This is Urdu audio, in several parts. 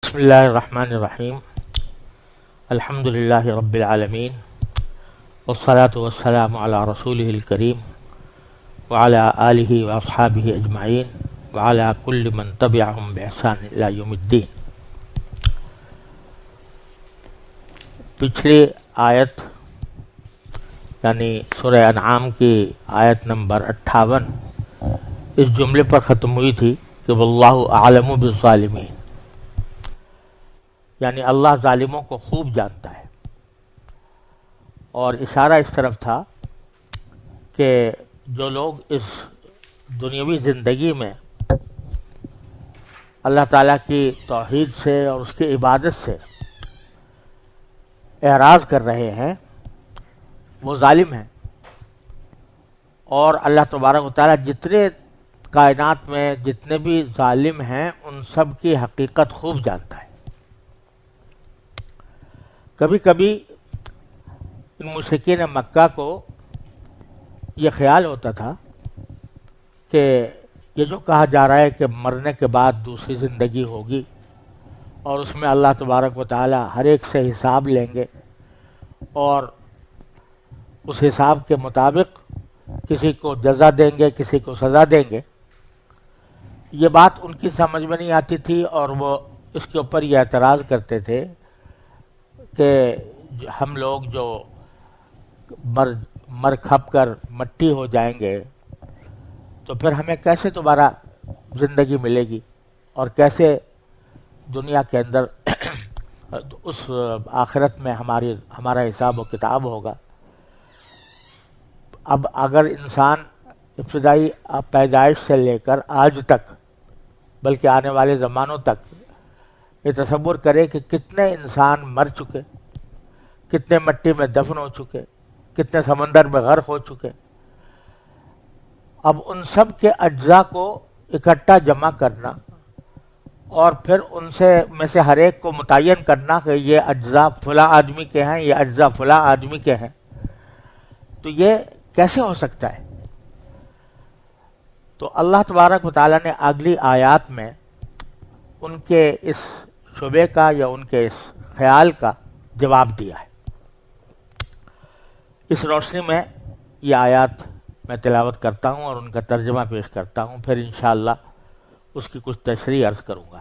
بسم اللہ الرحمن الرحیم الحمد للہ رب العالمین والصلاة والسلام علی رسولہ الکریم وعلی آلہ واصحابہ اجمعین وعلی کل من تبعہم بإحسان الی یوم الدین۔ پچھلی آیت یعنی سورہ انعام کی آیت نمبر 58 اس جملے پر ختم ہوئی تھی کہ واللہ اعلم بالظالمین، یعنی اللہ ظالموں کو خوب جانتا ہے، اور اشارہ اس طرف تھا کہ جو لوگ اس دنیاوی زندگی میں اللہ تعالیٰ کی توحید سے اور اس کی عبادت سے اعراض کر رہے ہیں وہ ظالم ہیں، اور اللہ تبارک و تعالیٰ جتنے کائنات میں جتنے بھی ظالم ہیں ان سب کی حقیقت خوب جانتا ہے۔ کبھی کبھی ان مشرکین مکہ کو یہ خیال ہوتا تھا کہ یہ جو کہا جا رہا ہے کہ مرنے کے بعد دوسری زندگی ہوگی اور اس میں اللہ تبارک و تعالی ہر ایک سے حساب لیں گے اور اس حساب کے مطابق کسی کو جزا دیں گے کسی کو سزا دیں گے، یہ بات ان کی سمجھ میں نہیں آتی تھی، اور وہ اس کے اوپر یہ اعتراض کرتے تھے کہ ہم لوگ جو مر کھپ کر مٹی ہو جائیں گے تو پھر ہمیں کیسے دوبارہ زندگی ملے گی اور کیسے دنیا کے اندر اس آخرت میں ہمارا حساب و کتاب ہوگا۔ اب اگر انسان ابتدائی پیدائش سے لے کر آج تک بلکہ آنے والے زمانوں تک یہ تصور کرے کہ کتنے انسان مر چکے، کتنے مٹی میں دفن ہو چکے، کتنے سمندر میں غرق ہو چکے، اب ان سب کے اجزاء کو اکٹھا جمع کرنا اور پھر ان میں سے ہر ایک کو متعین کرنا کہ یہ اجزاء فلاں آدمی کے ہیں، یہ اجزاء فلاں آدمی کے ہیں، تو یہ کیسے ہو سکتا ہے؟ تو اللہ تبارک و تعالیٰ نے اگلی آیات میں ان کے اس شبے کا یا ان کے اس خیال کا جواب دیا ہے۔ اس روشنی میں یہ آیات میں تلاوت کرتا ہوں اور ان کا ترجمہ پیش کرتا ہوں، پھر انشاءاللہ اس کی کچھ تشریح عرض کروں گا۔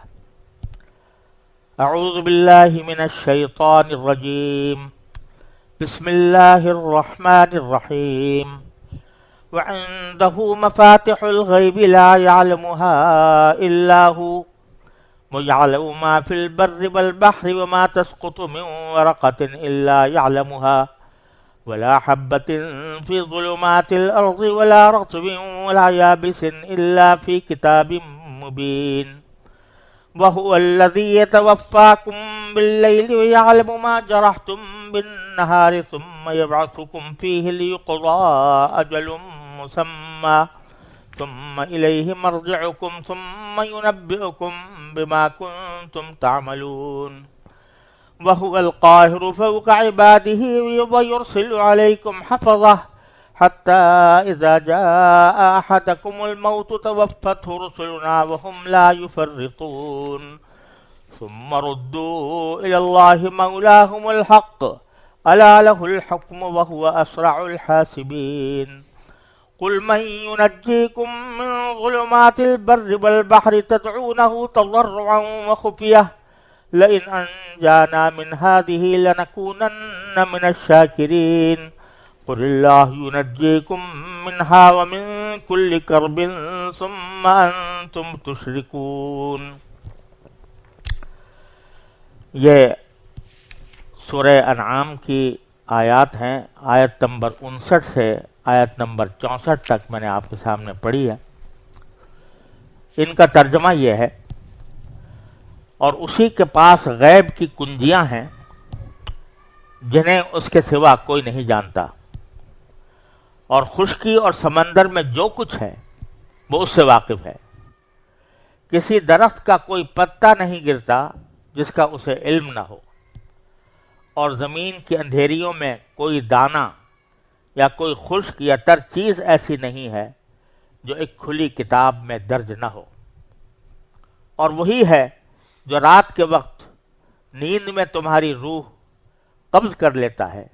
اعوذ باللہ من الشیطان الرجیم، بسم اللہ الرحمن الرحیم، وعنده مفاتح الغیب لا يعلمها الا هو ويعلم ما في البر والبحر وما تسقط من ورقة إلا يعلمها ولا حبة في ظلمات الأرض ولا رطب ولا يابس إلا في كتاب مبين وهو الذي يتوفاكم بالليل ويعلم ما جرحتم بالنهار ثم يبعثكم فيه ليقضى أجل مسمى ثم إليه مرجعكم ثم ينبئكم بما كنتم تعملون وهو القاهر فوق عباده ويرسل عليكم حفظة حتى إذا جاء أحدكم الموت توفته رسلنا وهم لا يفرطون ثم ردوا إلى الله مولاهم الحق ألا له الحكم وهو أسرع الحاسبين قل من ينجيكم من ظلمات البر والبحر تدعونه تضرعا وخفية لئن أنجانا من هذه لنكونن من الشاكرين قل الله ينجيكم منها ومن كل كرب ثم أنتم تشركون۔ یہ سورہ انعام کی آیات ہیں، آیت نمبر 59 سے آیت نمبر 64 تک میں نے آپ کے سامنے پڑھی ہے۔ ان کا ترجمہ یہ ہے، اور اسی کے پاس غیب کی کنجیاں ہیں جنہیں اس کے سوا کوئی نہیں جانتا، اور خشکی اور سمندر میں جو کچھ ہے وہ اس سے واقف ہے۔ کسی درخت کا کوئی پتا نہیں گرتا جس کا اسے علم نہ ہو، اور زمین کی اندھیریوں میں کوئی دانہ یا کوئی خشک یا تر چیز ایسی نہیں ہے جو ایک کھلی کتاب میں درج نہ ہو۔ اور وہی ہے جو رات کے وقت نیند میں تمہاری روح قبض کر لیتا ہے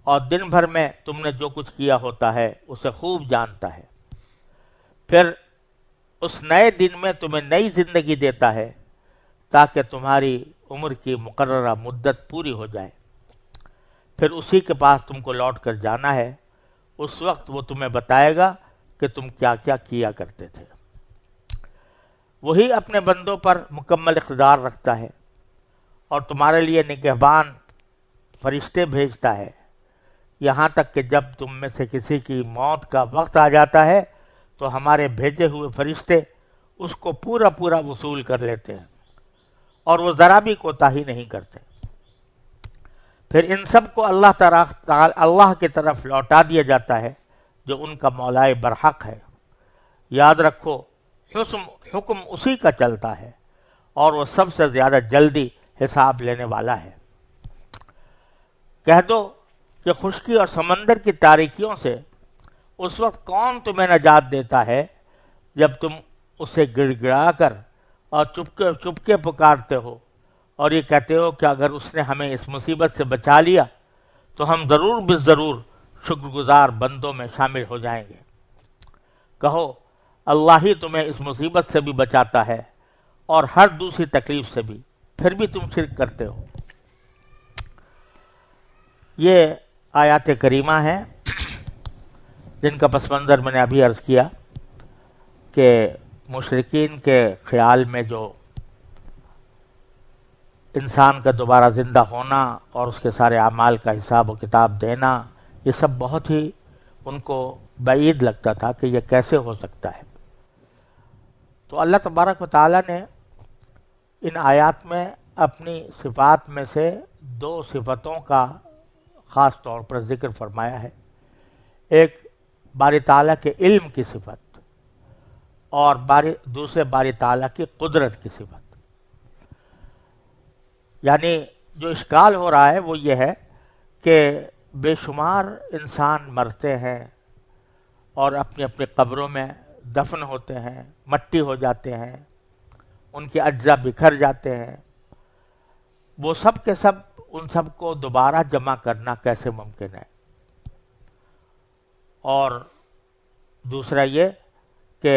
اور دن بھر میں تم نے جو کچھ کیا ہوتا ہے اسے خوب جانتا ہے. پھر اس نئے دن میں تمہیں نئی زندگی دیتا ہے تاکہ تمہاری عمر کی مقررہ مدت پوری ہو جائے. پھر اسی کے پاس تم کو لوٹ کر جانا ہے. اس وقت وہ تمہیں بتائے گا کہ تم کیا کیا کیا کرتے تھے. وہی اپنے بندوں پر مکمل اقتدار رکھتا ہے اور تمہارے لیے نگہبان فرشتے بھیجتا ہے، یہاں تک کہ جب تم میں سے کسی کی موت کا وقت آ جاتا ہے تو ہمارے بھیجے ہوئے فرشتے اس کو پورا پورا وصول کر لیتے ہیں اور وہ ذرا بھی کوتاہی نہیں کرتے. پھر ان سب کو اللہ کی طرف لوٹا دیا جاتا ہے جو ان کا مولائے برحق ہے. یاد رکھو حکم اسی کا چلتا ہے اور وہ سب سے زیادہ جلدی حساب لینے والا ہے. کہہ دو کہ خشکی اور سمندر کی تاریکیوں سے اس وقت کون تمہیں نجات دیتا ہے جب تم اسے گڑ گڑا کر اور چپکے پکارتے ہو اور یہ کہتے ہو کہ اگر اس نے ہمیں اس مصیبت سے بچا لیا تو ہم ضرور بالضرور شکر گزار بندوں میں شامل ہو جائیں گے. کہو اللہ ہی تمہیں اس مصیبت سے بھی بچاتا ہے اور ہر دوسری تکلیف سے بھی، پھر بھی تم شرک کرتے ہو. یہ آیات کریمہ ہیں جن کا پس منظر میں نے ابھی عرض کیا کہ مشرکین کے خیال میں جو انسان کا دوبارہ زندہ ہونا اور اس کے سارے اعمال کا حساب و کتاب دینا، یہ سب بہت ہی ان کو بعید لگتا تھا کہ یہ کیسے ہو سکتا ہے. تو اللہ تبارک و تعالیٰ نے ان آیات میں اپنی صفات میں سے دو صفتوں کا خاص طور پر ذکر فرمایا ہے. ایک باری تعالیٰ کے علم کی صفت اور دوسرے باری تعالیٰ کی قدرت کی صفت. یعنی جو اشکال ہو رہا ہے وہ یہ ہے کہ بے شمار انسان مرتے ہیں اور اپنی اپنی قبروں میں دفن ہوتے ہیں، مٹی ہو جاتے ہیں، ان کے اجزاء بکھر جاتے ہیں. وہ سب کے سب ان سب کو دوبارہ جمع کرنا کیسے ممکن ہے؟ اور دوسرا یہ کہ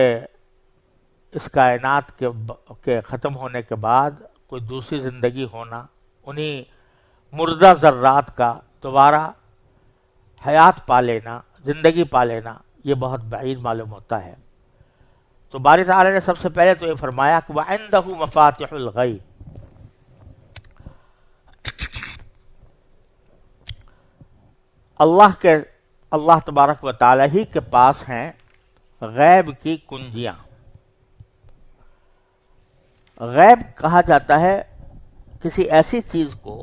اس کائنات کے ختم ہونے کے بعد کوئی دوسری زندگی ہونا، انہی مردہ ذرات کا دوبارہ حیات پا لینا، زندگی پا لینا، یہ بہت بعید معلوم ہوتا ہے. تو باری تعالیٰ نے سب سے پہلے تو یہ فرمایا کہ وَعِندَهُ مَفَاتِحُ الْغَیْبِ، اللہ تبارک و تعالیٰ ہی کے پاس ہیں غیب کی کنجیاں. غیب کہا جاتا ہے کسی ایسی چیز کو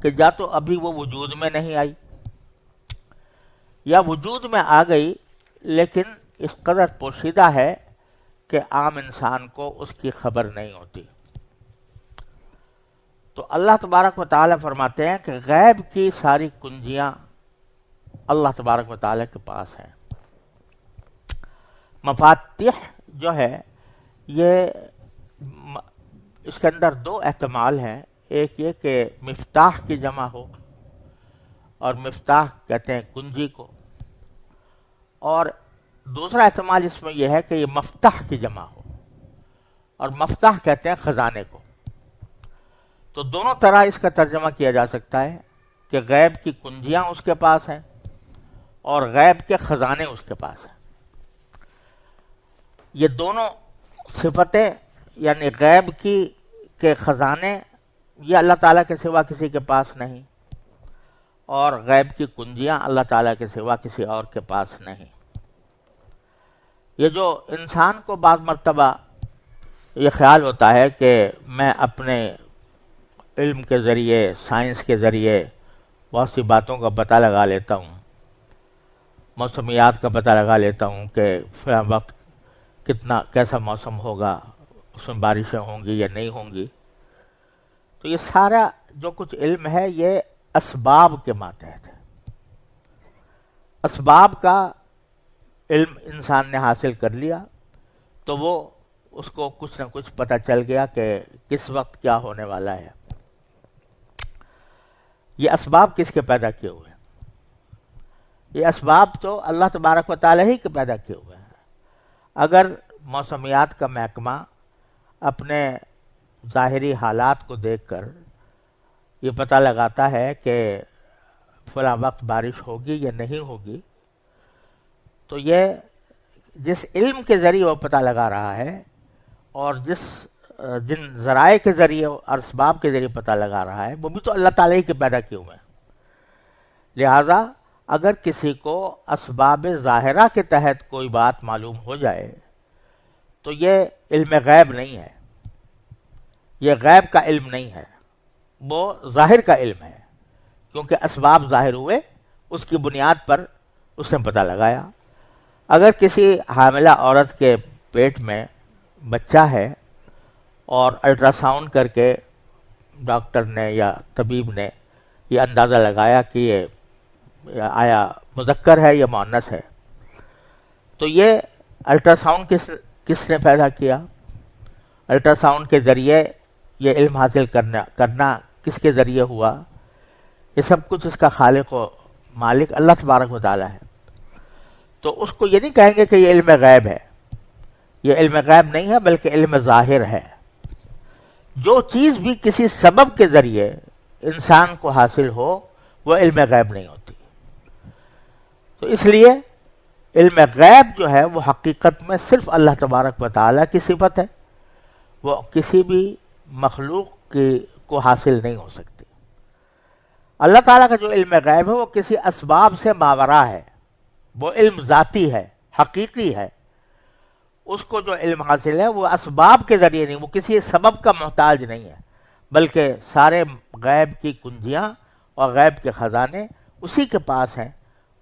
کہ یا تو ابھی وہ وجود میں نہیں آئی یا وجود میں آ گئی لیکن اس قدر پوشیدہ ہے کہ عام انسان کو اس کی خبر نہیں ہوتی. تو اللہ تبارک و تعالیٰ فرماتے ہیں کہ غیب کی ساری کنجیاں اللہ تبارک و تعالیٰ کے پاس ہیں. مفاتیح جو ہے یہ اس کے اندر دو احتمال ہیں. ایک یہ کہ مفتاح کی جمع ہو، اور مفتاح کہتے ہیں کنجی کو، اور دوسرا احتمال اس میں یہ ہے کہ یہ مفتاح کی جمع ہو، اور مفتاح کہتے ہیں خزانے کو. تو دونوں طرح اس کا ترجمہ کیا جا سکتا ہے کہ غیب کی کنجیاں اس کے پاس ہیں اور غیب کے خزانے اس کے پاس ہیں. یہ دونوں صفتیں یعنی غیب کے خزانے یہ اللہ تعالیٰ کے سوا کسی کے پاس نہیں، اور غیب کی کنجیاں اللہ تعالیٰ کے سوا کسی اور کے پاس نہیں. یہ جو انسان کو بعض مرتبہ یہ خیال ہوتا ہے کہ میں اپنے علم کے ذریعے، سائنس کے ذریعے بہت سی باتوں کا پتہ لگا لیتا ہوں، موسمیات کا پتہ لگا لیتا ہوں کہ فلاں وقت کیسا موسم ہوگا، اس میں بارشیں ہوں گی یا نہیں ہوں گی. تو یہ سارا جو کچھ علم ہے یہ اسباب کے ماتحت ہے. اسباب کا علم انسان نے حاصل کر لیا تو وہ اس کو کچھ نہ کچھ پتہ چل گیا کہ کس وقت کیا ہونے والا ہے. یہ اسباب کس کے پیدا کیے ہوئے ہیں؟ یہ اسباب تو اللہ تبارک و تعالیٰ ہی کے پیدا کیے ہوئے ہیں۔ اگر موسمیات کا محکمہ اپنے ظاہری حالات کو دیکھ کر یہ پتہ لگاتا ہے کہ فلاں وقت بارش ہوگی یا نہیں ہوگی، تو یہ جس علم کے ذریعے وہ پتہ لگا رہا ہے اور جن ذرائع کے ذریعے اور اسباب کے ذریعے پتہ لگا رہا ہے، وہ بھی تو اللہ تعالیٰ ہی کے پیدا کیے ہوئے ہیں۔ لہذا اگر کسی کو اسباب ظاہرہ کے تحت کوئی بات معلوم ہو جائے تو یہ علم غیب نہیں ہے، یہ غیب کا علم نہیں ہے، وہ ظاہر کا علم ہے، کیونکہ اسباب ظاہر ہوئے، اس کی بنیاد پر اس نے پتہ لگایا۔ اگر کسی حاملہ عورت کے پیٹ میں بچہ ہے اور الٹرا ساؤنڈ کر کے ڈاکٹر نے یا طبیب نے یہ اندازہ لگایا کہ یہ آیا مذکر ہے یا مؤنث ہے، تو یہ الٹرا ساؤنڈ کس نے پیدا کیا؟ الٹرا ساؤنڈ کے ذریعے یہ علم حاصل کرنا کس کے ذریعے ہوا؟ یہ سب کچھ اس کا خالق و مالک اللہ تبارک و تعالیٰ ہے۔ تو اس کو یہ نہیں کہیں گے کہ یہ علم غیب ہے، یہ علم غیب نہیں ہے بلکہ علم ظاہر ہے۔ جو چیز بھی کسی سبب کے ذریعے انسان کو حاصل ہو وہ علم غیب نہیں ہوتی۔ تو اس لیے علم غیب جو ہے وہ حقیقت میں صرف اللہ تبارک و تعالیٰ کی صفت ہے، وہ کسی بھی مخلوق کو حاصل نہیں ہو سکتی۔ اللہ تعالیٰ کا جو علم غیب ہے وہ کسی اسباب سے ماورا ہے، وہ علم ذاتی ہے، حقیقی ہے۔ اس کو جو علم حاصل ہے وہ اسباب کے ذریعے نہیں، وہ کسی سبب کا محتاج نہیں ہے، بلکہ سارے غیب کی کنجیاں اور غیب کے خزانے اسی کے پاس ہیں،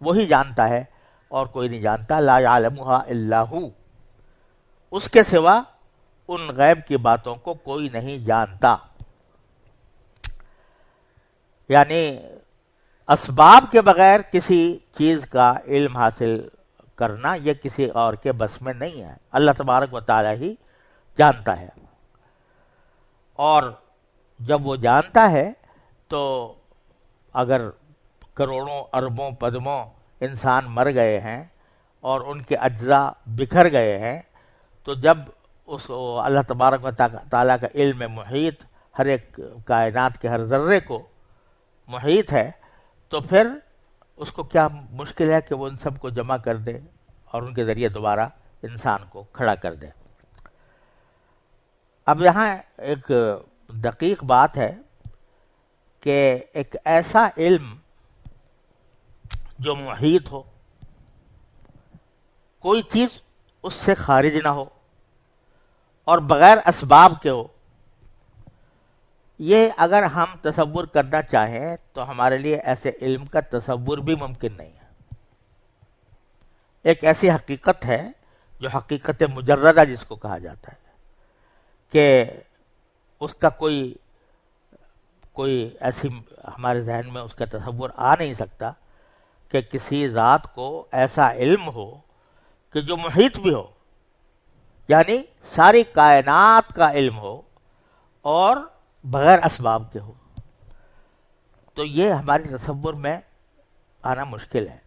وہی جانتا ہے اور کوئی نہیں جانتا۔ لا یعلمها الا هو، اس کے سوا ان غیب کی باتوں کو کوئی نہیں جانتا۔ یعنی اسباب کے بغیر کسی چیز کا علم حاصل کرنا یہ کسی اور کے بس میں نہیں ہے، اللہ تبارک و تعالیٰ ہی جانتا ہے۔ اور جب وہ جانتا ہے تو اگر کروڑوں اربوں پدموں انسان مر گئے ہیں اور ان کے اجزاء بکھر گئے ہیں، تو جب اس اللہ تبارک و تعالیٰ کا علم محیط ہر ایک کائنات کے ہر ذرے کو محیط ہے، تو پھر اس کو کیا مشکل ہے کہ وہ ان سب کو جمع کر دے اور ان کے ذریعے دوبارہ انسان کو کھڑا کر دے۔ اب یہاں ایک دقیق بات ہے کہ ایک ایسا علم جو محیط ہو، کوئی چیز اس سے خارج نہ ہو اور بغیر اسباب کے ہو، یہ اگر ہم تصور کرنا چاہیں تو ہمارے لیے ایسے علم کا تصور بھی ممکن نہیں ہے۔ ایک ایسی حقیقت ہے جو حقیقت مجردہ جس کو کہا جاتا ہے، کہ اس کا کوئی ایسی ہمارے ذہن میں اس کا تصور آ نہیں سکتا کہ کسی ذات کو ایسا علم ہو کہ جو محیط بھی ہو، یعنی ساری کائنات کا علم ہو اور بغیر اسباب کے ہو، تو یہ ہمارے تصور میں آنا مشکل ہے۔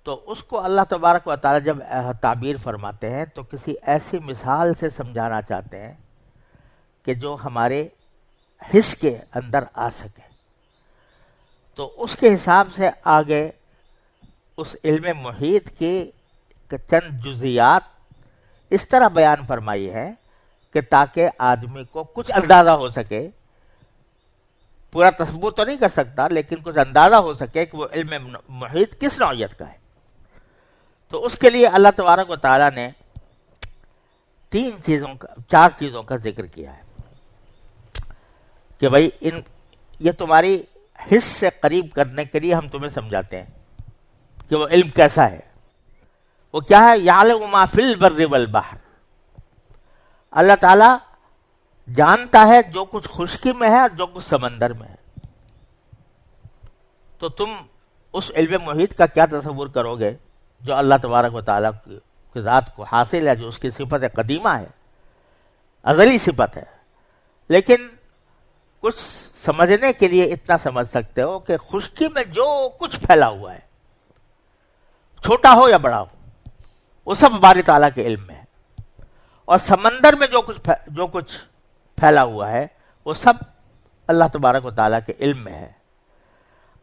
تو اس کو اللہ تبارک و تعالی جب تعبیر فرماتے ہیں تو کسی ایسی مثال سے سمجھانا چاہتے ہیں کہ جو ہمارے حس کے اندر آ سکے۔ تو اس کے حساب سے آگے اس علم محیط کی چند جزیات اس طرح بیان فرمائی ہے کہ تاکہ آدمی کو کچھ اندازہ ہو سکے، پورا تصور تو نہیں کر سکتا لیکن کچھ اندازہ ہو سکے کہ وہ علم محیط کس نوعیت کا ہے۔ تو اس کے لیے اللہ تبارک و تعالیٰ نے چار چیزوں کا ذکر کیا ہے کہ بھائی یہ تمہاری حس سے قریب کرنے کے لیے ہم تمہیں سمجھاتے ہیں کہ وہ علم کیسا ہے۔ وہ کیا ہے؟ یعلم ما فی البر والبحر، اللہ تعالیٰ جانتا ہے جو کچھ خشکی میں ہے اور جو کچھ سمندر میں ہے۔ تو تم اس علم محیط کا کیا تصور کرو گے جو اللہ تبارک و تعالیٰ کی ذات کو حاصل ہے، جو اس کی صفت قدیمہ ہے، ازلی صفت ہے، لیکن کچھ سمجھنے کے لیے اتنا سمجھ سکتے ہو کہ خشکی میں جو کچھ پھیلا ہوا ہے، چھوٹا ہو یا بڑا ہو، وہ سب باری تعالیٰ کے علم میں ہے، اور سمندر میں جو کچھ پھیلا ہوا ہے وہ سب اللہ تبارک و تعالیٰ کے علم میں ہے۔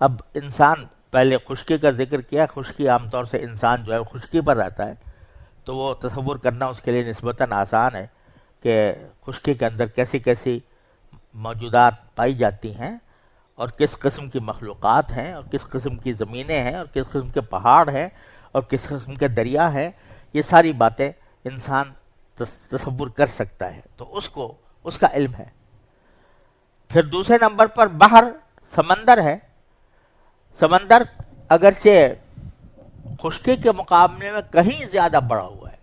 اب انسان، پہلے خشکی کا ذکر کیا، خشکی عام طور سے انسان جو ہے خشکی پر رہتا ہے، تو وہ تصور کرنا اس کے لیے نسبتاً آسان ہے کہ خشکی کے اندر کیسی کیسی موجودات پائی جاتی ہیں، اور کس قسم کی مخلوقات ہیں، اور کس قسم کی زمینیں ہیں، اور کس قسم کے پہاڑ ہیں، اور کس قسم کے دریا ہیں۔ یہ ساری باتیں انسان تصور کر سکتا ہے، تو اس کا علم ہے۔ پھر دوسرے نمبر پر بحر، سمندر ہے۔ سمندر اگرچہ خشکی کے مقابلے میں کہیں زیادہ بڑا ہوا ہے،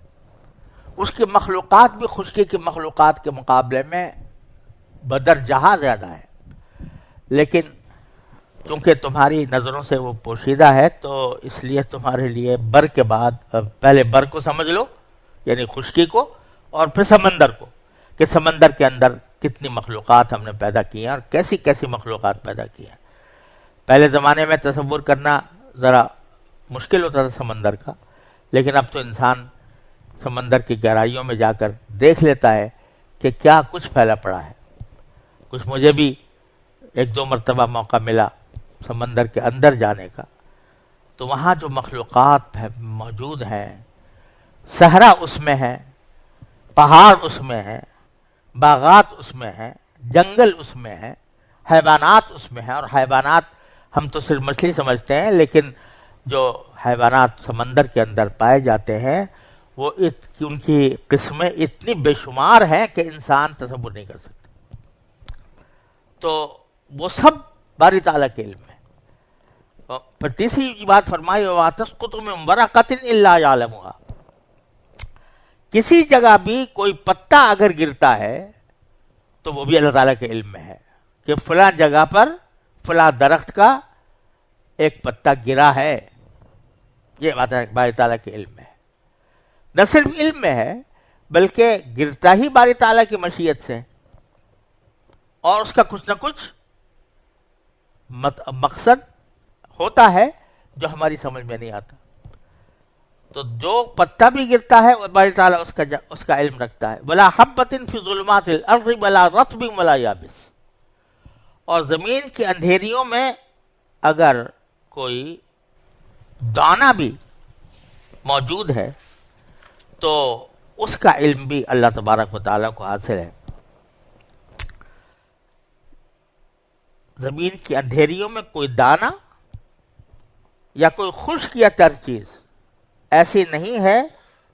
اس کی مخلوقات بھی خشکی کی مخلوقات کے مقابلے میں بدرجہ زیادہ ہے، لیکن چونکہ تمہاری نظروں سے وہ پوشیدہ ہے، تو اس لیے تمہارے لیے بر کے بعد پہلے بر کو سمجھ لو، یعنی خشکی کو، اور پھر سمندر کو، کہ سمندر کے اندر کتنی مخلوقات ہم نے پیدا کی ہیں اور کیسی کیسی مخلوقات پیدا کی ہیں۔ پہلے زمانے میں تصور کرنا ذرا مشکل ہوتا تھا سمندر کا، لیکن اب تو انسان سمندر کی گہرائیوں میں جا کر دیکھ لیتا ہے کہ کیا کچھ پھیلا پڑا ہے۔ کچھ مجھے بھی ایک دو مرتبہ موقع ملا سمندر کے اندر جانے کا، تو وہاں جو مخلوقات موجود ہیں، صحرا اس میں ہے، پہاڑ اس میں ہے، باغات اس میں ہیں، جنگل اس میں ہے، حیوانات اس میں ہیں، اور حیوانات ہم تو صرف مچھلی سمجھتے ہیں، لیکن جو حیوانات سمندر کے اندر پائے جاتے ہیں وہ ان کی قسمیں اتنی بے شمار ہیں کہ انسان تصور نہیں کر سکتا۔ تو وہ سب باری تعالیٰ کے علم ہے۔ پھر تیسری بات فرمائی، وَمَا تَسْقُطُ مِن وَرَقَةٍ إِلَّا يَعْلَمُهَا، کسی جگہ بھی کوئی پتا اگر گرتا ہے تو وہ بھی اللہ تعالیٰ کے علم میں ہے، کہ فلاں جگہ پر فلاں درخت کا ایک پتا گرا ہے، یہ بات باری تعالیٰ کے علم میں ہے۔ نہ صرف علم میں ہے بلکہ گرتا ہی باری تعالیٰ کی مشیت سے، اور اس کا کچھ نہ کچھ مقصد ہوتا ہے جو ہماری سمجھ میں نہیں آتا۔ تو جو پتا بھی گرتا ہے باری تعالیٰ اس کا علم رکھتا ہے۔ وَلَا حَبَّةٍ فِي ظُلُمَاتِ الْأَرْضِ وَلَا رَطْبٍ وَلَا يَابِسٍ، اور زمین کی اندھیریوں میں اگر کوئی دانہ بھی موجود ہے تو اس کا علم بھی اللہ تبارک و تعالیٰ کو حاصل ہے۔ زمین کی اندھیریوں میں کوئی دانہ یا کوئی خشک یا تر چیز ایسی نہیں ہے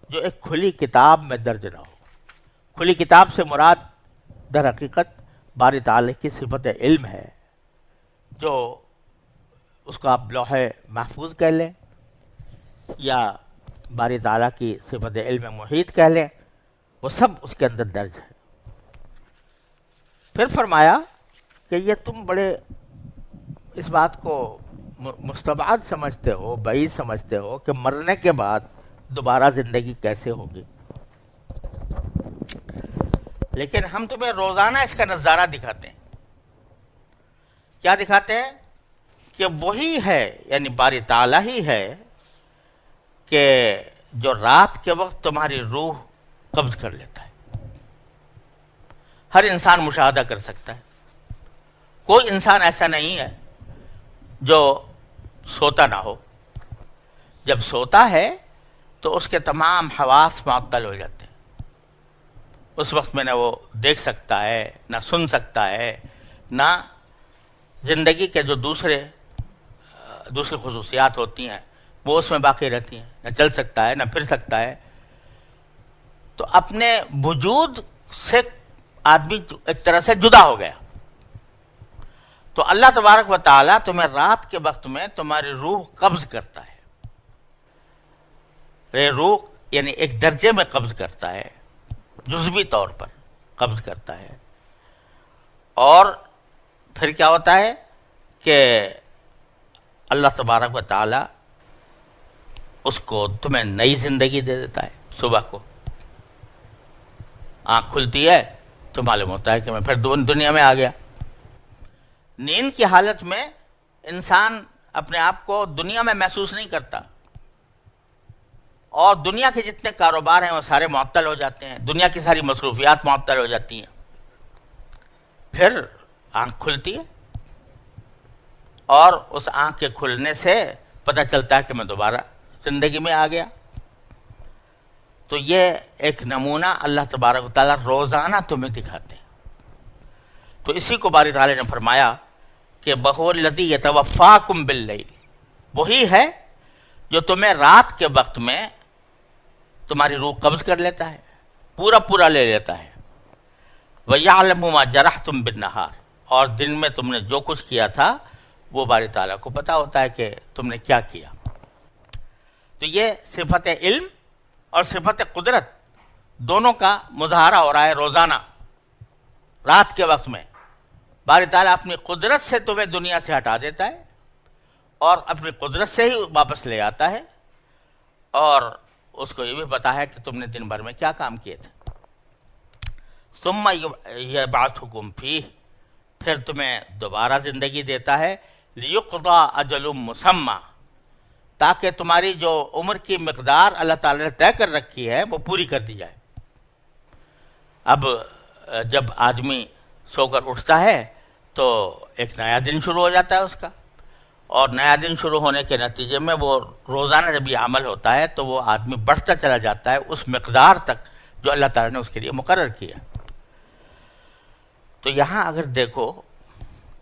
جو ایک کھلی کتاب میں درج نہ ہو۔ کھلی کتاب سے مراد در حقیقت باری تعالیٰ کی صفت علم ہے، جو اس کو آپ لوح محفوظ کہہ لیں یا باری تعالیٰ کی صفت علم محیط کہہ لیں، وہ سب اس کے اندر درج ہے۔ پھر فرمایا کہ یہ تم بڑے اس بات کو مستبعد سمجھتے ہو، بعید سمجھتے ہو کہ مرنے کے بعد دوبارہ زندگی کیسے ہوگی، لیکن ہم تمہیں روزانہ اس کا نظارہ دکھاتے ہیں۔ کیا دکھاتے ہیں؟ کہ وہی ہے، یعنی باری تعالیٰ ہی ہے کہ جو رات کے وقت تمہاری روح قبض کر لیتا ہے۔ ہر انسان مشاہدہ کر سکتا ہے، کوئی انسان ایسا نہیں ہے جو سوتا نہ ہو۔ جب سوتا ہے تو اس کے تمام حواس معطل ہو جاتے ہیں، اس وقت میں نہ وہ دیکھ سکتا ہے، نہ سن سکتا ہے، نہ زندگی کے جو دوسری خصوصیات ہوتی ہیں وہ اس میں باقی رہتی ہیں، نہ چل سکتا ہے، نہ پھر سکتا ہے۔ تو اپنے وجود سے آدمی ایک طرح سے جدا ہو گیا۔ تو اللہ تبارک و تعالیٰ تمہیں رات کے وقت میں تمہاری روح قبض کرتا ہے۔ یہ روح یعنی ایک درجے میں قبض کرتا ہے، جزوی طور پر قبض کرتا ہے، اور پھر کیا ہوتا ہے کہ اللہ تبارک و تعالیٰ اس کو تمہیں نئی زندگی دے دیتا ہے۔ صبح کو آنکھ کھلتی ہے تو معلوم ہوتا ہے کہ میں پھر دنیا میں آ گیا، نیند کی حالت میں انسان اپنے آپ کو دنیا میں محسوس نہیں کرتا، اور دنیا کے جتنے کاروبار ہیں وہ سارے معطل ہو جاتے ہیں، دنیا کی ساری مصروفیات معطل ہو جاتی ہیں. پھر آنکھ کھلتی ہے اور اس آنکھ کے کھلنے سے پتہ چلتا ہے کہ میں دوبارہ زندگی میں آ گیا. تو یہ ایک نمونہ اللہ تبارک و تعالیٰ روزانہ تمہیں دکھاتے ہیں. تو اسی کو باری تعالیٰ نے فرمایا کہ بہو الذی یتوفاکم باللیل، وہی ہے جو تمہیں رات کے وقت میں تمہاری روح قبض کر لیتا ہے، پورا لے لیتا ہے. وَيَعْلَمُ مَا جَرَحْتُمْ بِالنَّهَارِ، اور دن میں تم نے جو کچھ کیا تھا وہ باری تعالیٰ کو پتہ ہوتا ہے کہ تم نے کیا کیا. تو یہ صفت علم اور صفت قدرت دونوں کا مظاہرہ ہو رہا ہے روزانہ. رات کے وقت میں باری تعالیٰ اپنی قدرت سے تمہیں دنیا سے ہٹا دیتا ہے اور اپنی قدرت سے ہی واپس لے آتا ہے، اور اس کو یہ بھی پتا ہے کہ تم نے دن بھر میں کیا کام کیے تھے. ثم یبعثکم فیہ، پھر تمہیں دوبارہ زندگی دیتا ہے. لیقضی اجل مسمی، تاکہ تمہاری جو عمر کی مقدار اللہ تعالی نے طے کر رکھی ہے وہ پوری کر دی جائے. اب جب آدمی سو کر اٹھتا ہے تو ایک نیا دن شروع ہو جاتا ہے اس کا، اور نیا دن شروع ہونے کے نتیجے میں وہ روزانہ جب یہ عمل ہوتا ہے تو وہ آدمی بڑھتا چلا جاتا ہے اس مقدار تک جو اللہ تعالیٰ نے اس کے لیے مقرر کیا. تو یہاں اگر دیکھو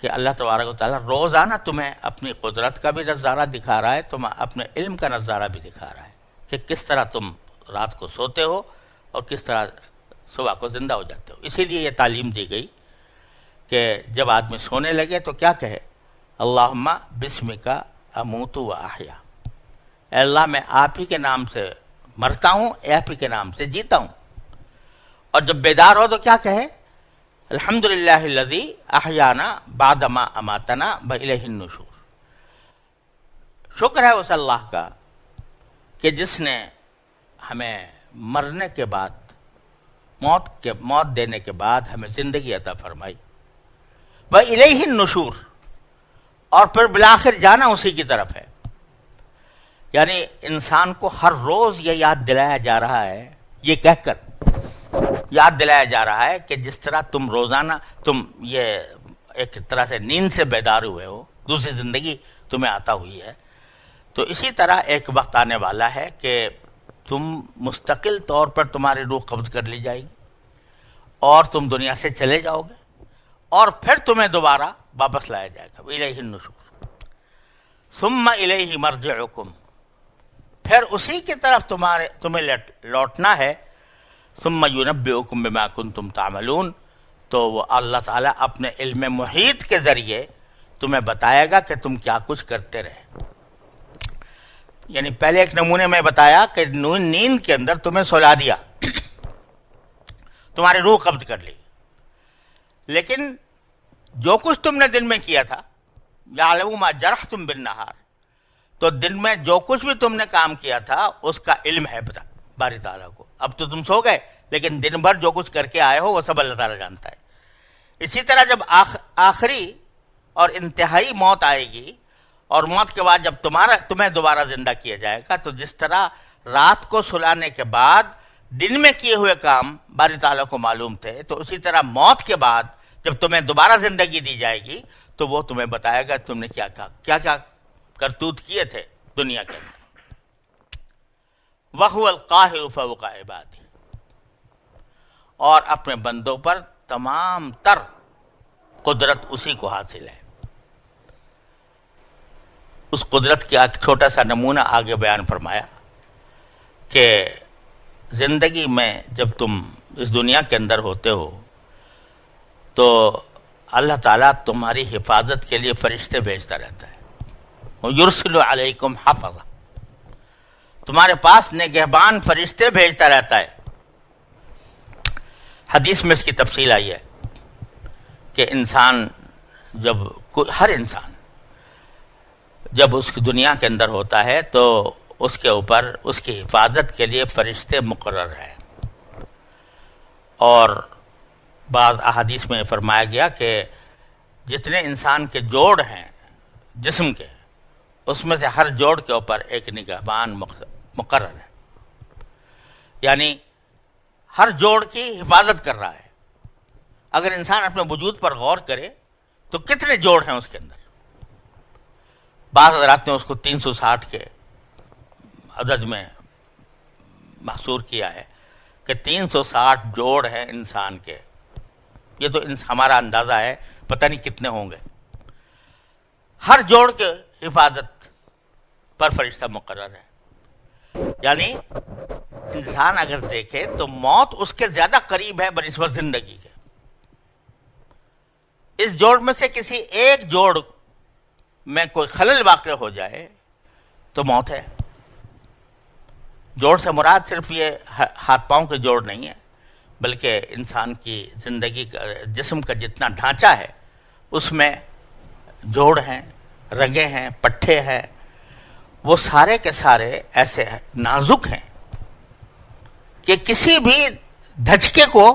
کہ اللہ تبارک و تعالیٰ روزانہ تمہیں اپنی قدرت کا بھی نظارہ دکھا رہا ہے، تم اپنے علم کا نظارہ بھی دکھا رہا ہے کہ کس طرح تم رات کو سوتے ہو اور کس طرح صبح کو زندہ ہو جاتے ہو. اسی لیے یہ تعلیم دی گئی کہ جب آدمی سونے لگے تو کیا کہے؟ اللہم بسمک اموت و احیا، اے اللہ میں آپ ہی کے نام سے مرتا ہوں، آپ ہی کے نام سے جیتا ہوں. اور جب بیدار ہو تو کیا کہے؟ الحمدللہ الذی احیانا بعد ما اماتنا والیہ النشور. شکر ہے اس اللہ کا کہ جس نے ہمیں مرنے کے بعد موت دینے کے بعد ہمیں زندگی عطا فرمائی. والیہ النشور، اور پھر بالآخر جانا اسی کی طرف ہے. یعنی انسان کو ہر روز یہ یاد دلایا جا رہا ہے، یہ کہہ کر یاد دلایا جا رہا ہے کہ جس طرح تم روزانہ تم یہ ایک طرح سے نیند سے بیدار ہوئے ہو، دوسری زندگی تمہیں عطا ہوئی ہے، تو اسی طرح ایک وقت آنے والا ہے کہ تم مستقل طور پر تمہاری روح قبض کر لی جائے گی اور تم دنیا سے چلے جاؤ گے، اور پھر تمہیں دوبارہ واپس لایا جائے گا. الیہ النشور ثم الیہ مرجعکم، پھر اسی کی طرف تمہیں لوٹنا ہے. ثم ینبئکم بما کنتم تعملون، تو وہ اللہ تعالیٰ اپنے علم محیط کے ذریعے تمہیں بتائے گا کہ تم کیا کچھ کرتے رہے. یعنی پہلے ایک نمونے میں بتایا کہ نیند کے اندر تمہیں سلا دیا، تمہاری روح قبض کر لی، لیکن جو کچھ تم نے دن میں کیا تھا، یعلم ما جرحتم بالنہار، تو دن میں جو کچھ بھی تم نے کام کیا تھا اس کا علم ہے باری تعالیٰ کو. اب تو تم سو گئے لیکن دن بھر جو کچھ کر کے آئے ہو وہ سب اللہ تعالیٰ جانتا ہے. اسی طرح جب آخری اور انتہائی موت آئے گی اور موت کے بعد جب تمہیں دوبارہ زندہ کیا جائے گا، تو جس طرح رات کو سلانے کے بعد دن میں کیے ہوئے کام باری تعالیٰ کو معلوم تھے، تو اسی طرح موت کے بعد جب تمہیں دوبارہ زندگی دی جائے گی تو وہ تمہیں بتائے گا تم نے کیا کیا کرتوت کیے تھے دنیا کے اندر. وَهُوَ الْقَاهِرُ فَوْقَ عِبَادِهِ، اور اپنے بندوں پر تمام تر قدرت اسی کو حاصل ہے. اس قدرت کا ایک چھوٹا سا نمونہ آگے بیان فرمایا کہ زندگی میں جب تم اس دنیا کے اندر ہوتے ہو تو اللہ تعالیٰ تمہاری حفاظت کے لیے فرشتے بھیجتا رہتا ہے. یرسل علیکم حفظہ، تمہارے پاس نگہبان فرشتے بھیجتا رہتا ہے. حدیث میں اس کی تفصیل آئی ہے کہ ہر انسان جب اس کی دنیا کے اندر ہوتا ہے تو اس کے اوپر اس کی حفاظت کے لیے فرشتے مقرر ہیں. اور بعض احادیث میں فرمایا گیا کہ جتنے انسان کے جوڑ ہیں جسم کے، اس میں سے ہر جوڑ کے اوپر ایک نگہبان مقرر ہے، یعنی ہر جوڑ کی حفاظت کر رہا ہے۔ اگر انسان اپنے وجود پر غور کرے تو کتنے جوڑ ہیں اس کے اندر؟ بعض حضرات نے اس کو 360 کے عدد میں محصور کیا ہے کہ 360 جوڑ ہیں انسان کے۔ یہ تو ہمارا اندازہ ہے، پتہ نہیں کتنے ہوں گے۔ ہر جوڑ کے حفاظت پر فرشتہ مقرر ہے، یعنی انسان اگر دیکھے تو موت اس کے زیادہ قریب ہے بنسبت زندگی کے۔ اس جوڑ میں سے کسی ایک جوڑ میں کوئی خلل واقع ہو جائے تو موت ہے۔ جوڑ سے مراد صرف یہ ہاتھ پاؤں کے جوڑ نہیں ہے، بلکہ انسان کی زندگی کا جسم کا جتنا ڈھانچہ ہے اس میں جوڑ ہیں، رگیں ہیں، پٹھے ہیں، وہ سارے کے سارے ایسے نازک ہیں کہ کسی بھی دھچکے کو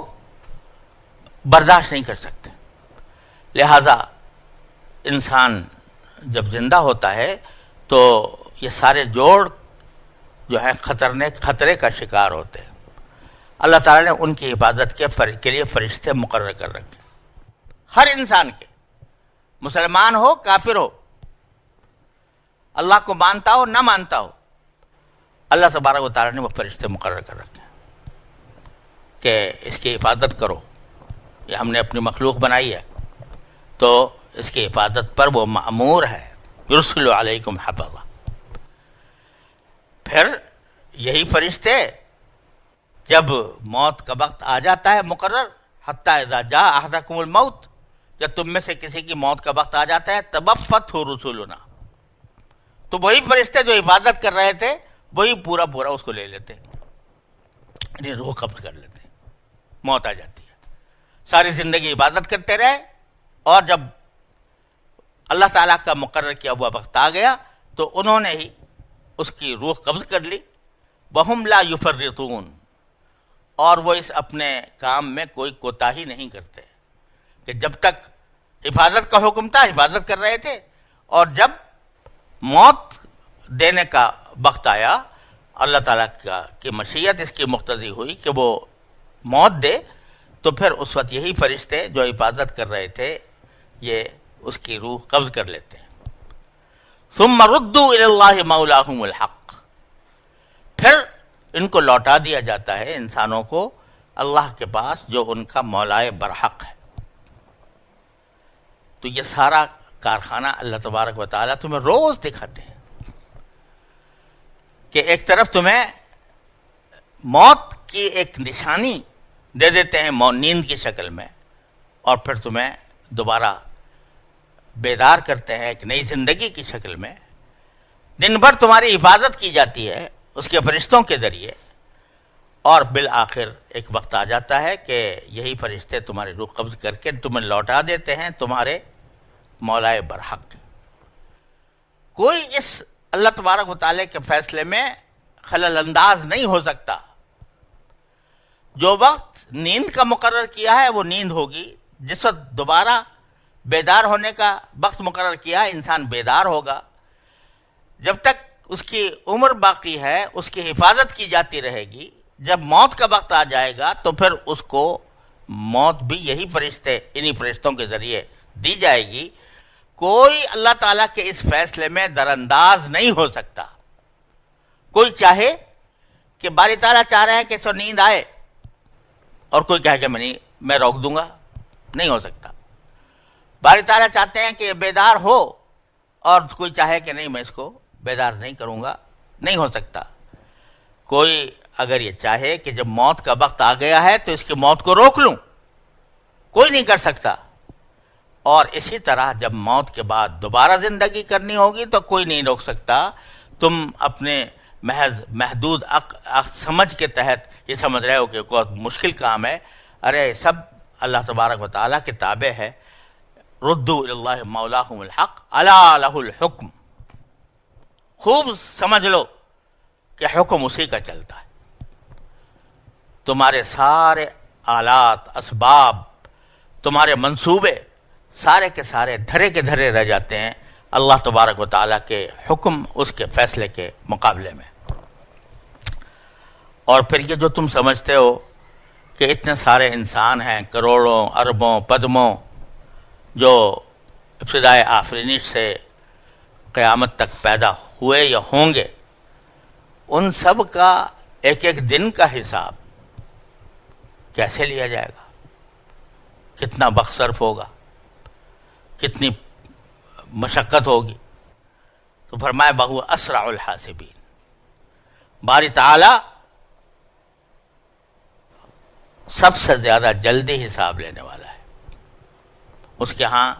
برداشت نہیں کر سکتے۔ لہذا انسان جب زندہ ہوتا ہے تو یہ سارے جوڑ جو ہے خطرے کا شکار ہوتے ہیں۔ اللہ تعالیٰ نے ان کی حفاظت کے لیے فرشتے مقرر کر رکھے، ہر انسان کے، مسلمان ہو کافر ہو، اللہ کو مانتا ہو نہ مانتا ہو، اللہ تبارک و تعالیٰ نے وہ فرشتے مقرر کر رکھے کہ اس کی حفاظت کرو۔ یہ ہم نے اپنی مخلوق بنائی ہے تو اس کی حفاظت پر وہ مأمور ہے، یرسل علیکم حفظہ۔ پھر یہی فرشتے جب موت کا وقت آ جاتا ہے مقرر، حتی اذا جاء احدکم الموت، جب تم میں سے کسی کی موت کا وقت آ جاتا ہے، توفتہ رسولنا، تو وہی فرشتے جو حفاظت کر رہے تھے وہی پورا اس کو لے لیتے، یعنی روح قبض کر لیتے، موت آ جاتی ہے۔ ساری زندگی عبادت کرتے رہے، اور جب اللہ تعالیٰ کا مقرر کیا ہوا وقت آ گیا تو انہوں نے ہی اس کی روح قبض کر لی۔ وَهُمْ لَا يُفَرِّطُونَ، اور وہ اس اپنے کام میں کوئی کوتاہی نہیں کرتے، کہ جب تک حفاظت کا حکم تھا حفاظت کر رہے تھے، اور جب موت دینے کا وقت آیا، اللہ تعالیٰ کی مشیت اس کی مقتضی ہوئی کہ وہ موت دے، تو پھر اس وقت یہی فرشتے جو حفاظت کر رہے تھے یہ اس کی روح قبض کر لیتے ہیں۔ ثم ردوا الی اللہ مولاہم الحق، پھر ان کو لوٹا دیا جاتا ہے انسانوں کو اللہ کے پاس جو ان کا مولائے برحق ہے۔ تو یہ سارا کارخانہ اللہ تبارک و تعالیٰ تمہیں روز دکھاتے ہیں کہ ایک طرف تمہیں موت کی ایک نشانی دے دیتے ہیں نیند کی شکل میں، اور پھر تمہیں دوبارہ بیدار کرتے ہیں ایک نئی زندگی کی شکل میں۔ دن بھر تمہاری حفاظت کی جاتی ہے اس کے فرشتوں کے ذریعے، اور بالآخر ایک وقت آ جاتا ہے کہ یہی فرشتے تمہاری روح قبض کر کے تمہیں لوٹا دیتے ہیں تمہارے مولائے برحق۔ کوئی اس اللہ تبارک و تعالیٰ کے فیصلے میں خلل انداز نہیں ہو سکتا۔ جو وقت نیند کا مقرر کیا ہے وہ نیند ہوگی، جس وقت دوبارہ بیدار ہونے کا وقت مقرر کیا ہے انسان بیدار ہوگا۔ جب تک اس کی عمر باقی ہے اس کی حفاظت کی جاتی رہے گی، جب موت کا وقت آ جائے گا تو پھر اس کو موت بھی یہی فرشتے انہی فرشتوں کے ذریعے دی جائے گی۔ کوئی اللہ تعالیٰ کے اس فیصلے میں درانداز نہیں ہو سکتا۔ کوئی چاہے کہ باری تعالیٰ چاہ رہے ہیں کہ سو نیند آئے، اور کوئی کہے کہ میں روک دوں گا، نہیں ہو سکتا۔ باری تعالیٰ چاہتے ہیں کہ یہ بیدار ہو، اور کوئی چاہے کہ نہیں میں اس کو بیدار نہیں کروں گا، نہیں ہو سکتا۔ کوئی اگر یہ چاہے کہ جب موت کا وقت آ گیا ہے تو اس کی موت کو روک لوں، کوئی نہیں کر سکتا۔ اور اسی طرح جب موت کے بعد دوبارہ زندگی کرنی ہوگی تو کوئی نہیں روک سکتا۔ تم اپنے محض محدود سمجھ کے تحت یہ سمجھ رہے ہو کہ بہت مشکل کام ہے، ارے سب اللہ تبارک و تعالیٰ کے تابع ہے۔ ردوا الی اللہ مولاہم الحق الا لہ الحکم، خوب سمجھ لو کہ حکم اسی کا چلتا ہے۔ تمہارے سارے آلات، اسباب، تمہارے منصوبے سارے کے سارے دھرے کے دھرے رہ جاتے ہیں اللہ تبارک و تعالیٰ کے حکم، اس کے فیصلے کے مقابلے میں۔ اور پھر یہ جو تم سمجھتے ہو کہ اتنے سارے انسان ہیں، کروڑوں اربوں پدموں، جو ابتدائے آفرینش سے قیامت تک پیدا ہوئے یا ہوں گے، ان سب کا ایک ایک دن کا حساب کیسے لیا جائے گا؟ کتنا وقت صرف ہوگا، کتنی مشقت ہوگی؟ تو فرمایا بہو اسرع الحاسبین، باری تعالی سب سے زیادہ جلدی حساب لینے والا ہے۔ اس کے ہاں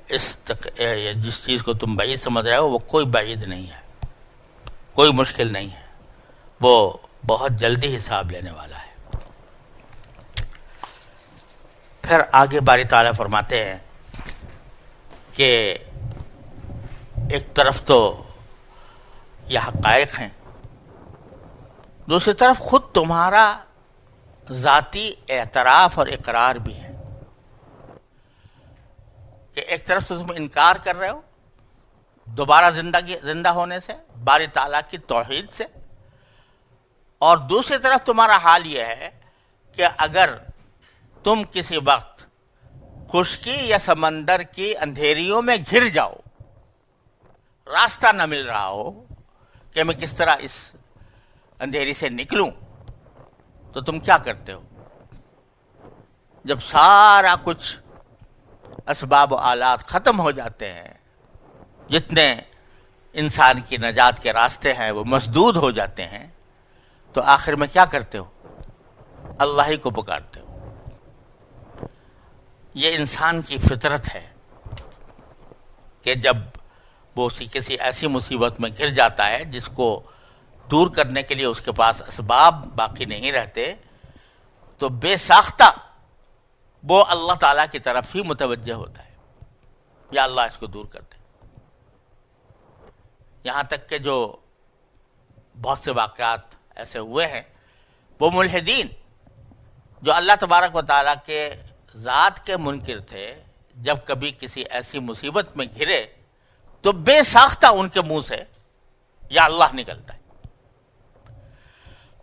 جس چیز کو تم بعید سمجھ رہے ہو وہ کوئی بعید نہیں ہے، کوئی مشکل نہیں ہے، وہ بہت جلدی حساب لینے والا ہے۔ پھر آگے باری تعالیٰ فرماتے ہیں کہ ایک طرف تو یہ حقائق ہیں، دوسری طرف خود تمہارا ذاتی اعتراف اور اقرار بھی ہے کہ ایک طرف سے تم انکار کر رہے ہو دوبارہ زندہ ہونے سے، باری تعالیٰ کی توحید سے، اور دوسری طرف تمہارا حال یہ ہے کہ اگر تم کسی وقت خشکی یا سمندر کی اندھیریوں میں گھر جاؤ، راستہ نہ مل رہا ہو کہ میں کس طرح اس اندھیری سے نکلوں، تو تم کیا کرتے ہو؟ جب سارا کچھ اسباب و آلات ختم ہو جاتے ہیں، جتنے انسان کی نجات کے راستے ہیں وہ مسدود ہو جاتے ہیں، تو آخر میں کیا کرتے ہو؟ اللہ ہی کو پکارتے ہو۔ یہ انسان کی فطرت ہے کہ جب وہ کسی ایسی مصیبت میں گر جاتا ہے جس کو دور کرنے کے لیے اس کے پاس اسباب باقی نہیں رہتے، تو بے ساختہ وہ اللہ تعالیٰ کی طرف ہی متوجہ ہوتا ہے، یا اللہ اس کو دور کر دے۔ یہاں تک کہ جو بہت سے واقعات ایسے ہوئے ہیں، وہ ملحدین جو اللہ تبارک و تعالیٰ کے ذات کے منکر تھے، جب کبھی کسی ایسی مصیبت میں گھرے تو بے ساختہ ان کے منہ سے یا اللہ نکلتا ہے۔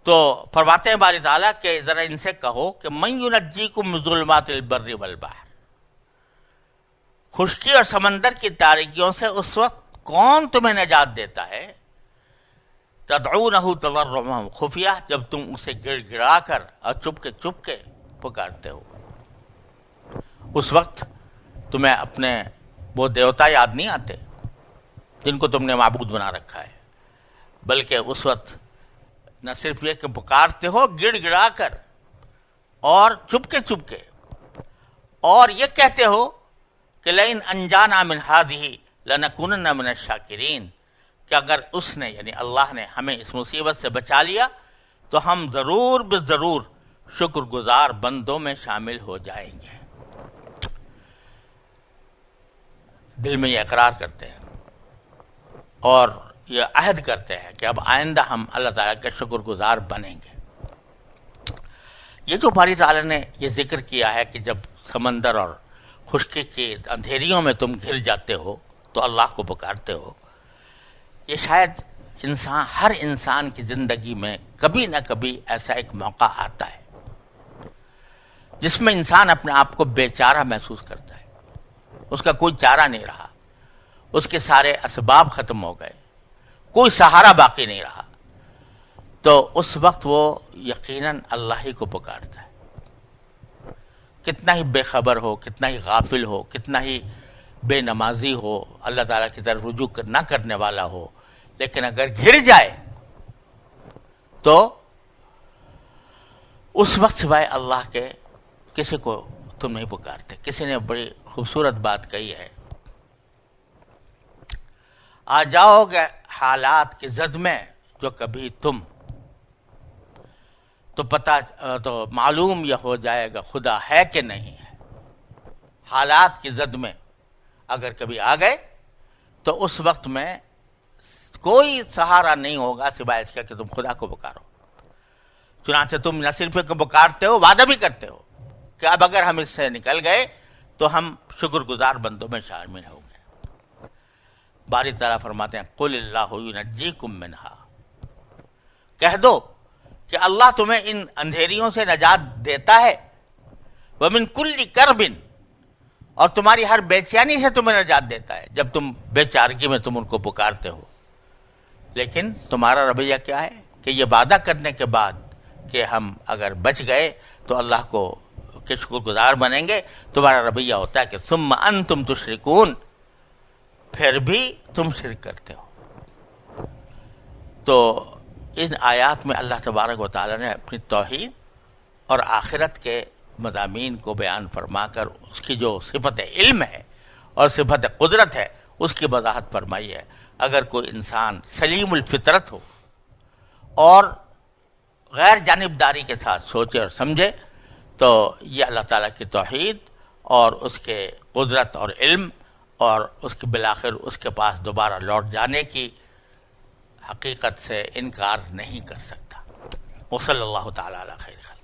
تو فرماتے ہیں باری تعالیٰ کہ ذرا ان سے کہو کہ من ینجیکم من ظلمات البر والبحر، خشکی اور سمندر کی تاریکیوں سے اس وقت کون تمہیں نجات دیتا ہے؟ تدعونہ تضرعا خفیہ، جب تم اسے گڑ گڑا کر اور چپ کے پکارتے ہو۔ اس وقت تمہیں اپنے وہ دیوتا یاد نہیں آتے جن کو تم نے معبود بنا رکھا ہے، بلکہ اس وقت نہ صرف یہ کہ پکارتے ہو گڑ گڑا کر اور چپ کے اور یہ کہتے ہو کہ لئن انجانا من ہذہ لنکونن من الشاکرین، کہ اگر اس نے یعنی اللہ نے ہمیں اس مصیبت سے بچا لیا تو ہم ضرور بضرور شکر گزار بندوں میں شامل ہو جائیں گے۔ دل میں یہ اقرار کرتے ہیں اور یہ عہد کرتے ہیں کہ اب آئندہ ہم اللہ تعالیٰ کے شکر گزار بنیں گے۔ یہ جو باری تعالیٰ نے یہ ذکر کیا ہے کہ جب سمندر اور خشکی کی اندھیریوں میں تم گھر جاتے ہو تو اللہ کو پکارتے ہو، یہ شاید ہر انسان کی زندگی میں کبھی نہ کبھی ایسا ایک موقع آتا ہے جس میں انسان اپنے آپ کو بے چارہ محسوس کرتا ہے، اس کا کوئی چارہ نہیں رہا، اس کے سارے اسباب ختم ہو گئے، کوئی سہارا باقی نہیں رہا، تو اس وقت وہ یقیناً اللہ ہی کو پکارتا ہے۔ کتنا ہی بے خبر ہو، کتنا ہی غافل ہو، کتنا ہی بے نمازی ہو، اللہ تعالیٰ کی طرف رجوع نہ کرنے والا ہو، لیکن اگر گھر جائے تو اس وقت سوائے اللہ کے کسی کو تم نہیں پکارتے۔ کسی نے بڑی خوبصورت بات کہی ہے، آ جاؤ گے حالات کی زد میں جو کبھی تم، تو معلوم یہ ہو جائے گا خدا ہے کہ نہیں ہے۔ حالات کی زد میں اگر کبھی آ گئے تو اس وقت میں کوئی سہارا نہیں ہوگا سوائے اس کے کہ تم خدا کو پکارو۔ چنانچہ تم نہ صرف کو پکارتے ہو، وعدہ بھی کرتے ہو کہ اب اگر ہم اس سے نکل گئے تو ہم شکر گزار بندوں میں شامل ہوں گے۔ باری تعالیٰ فرماتے ہیں قل اللہ ینجیکم منہا، کہہ دو کہ اللہ تمہیں ان اندھیریوں سے نجات دیتا ہے، ومن کل کرب، اور تمہاری ہر بے چینی سے تمہیں نجات دیتا ہے جب تم بے چارگی میں تم ان کو پکارتے ہو۔ لیکن تمہارا رویہ کیا ہے کہ یہ وعدہ کرنے کے بعد کہ ہم اگر بچ گئے تو اللہ کو کے شکر گزار بنیں گے، تمہارا رویہ ہوتا ہے کہ ثم انتم تشرکون، پھر بھی تم شرک کرتے ہو۔ تو ان آیات میں اللہ تبارک و تعالیٰ نے اپنی توحید اور آخرت کے مضامین کو بیان فرما کر اس کی جو صفت علم ہے اور صفت قدرت ہے اس کی وضاحت فرمائی ہے۔ اگر کوئی انسان سلیم الفطرت ہو اور غیر جانبداری کے ساتھ سوچے اور سمجھے تو یہ اللہ تعالیٰ کی توحید اور اس کے قدرت اور علم اور اس کے بالآخر اس کے پاس دوبارہ لوٹ جانے کی حقیقت سے انکار نہیں کر سکتا۔ وصلی اللہ تعالیٰ علی خیر خلق۔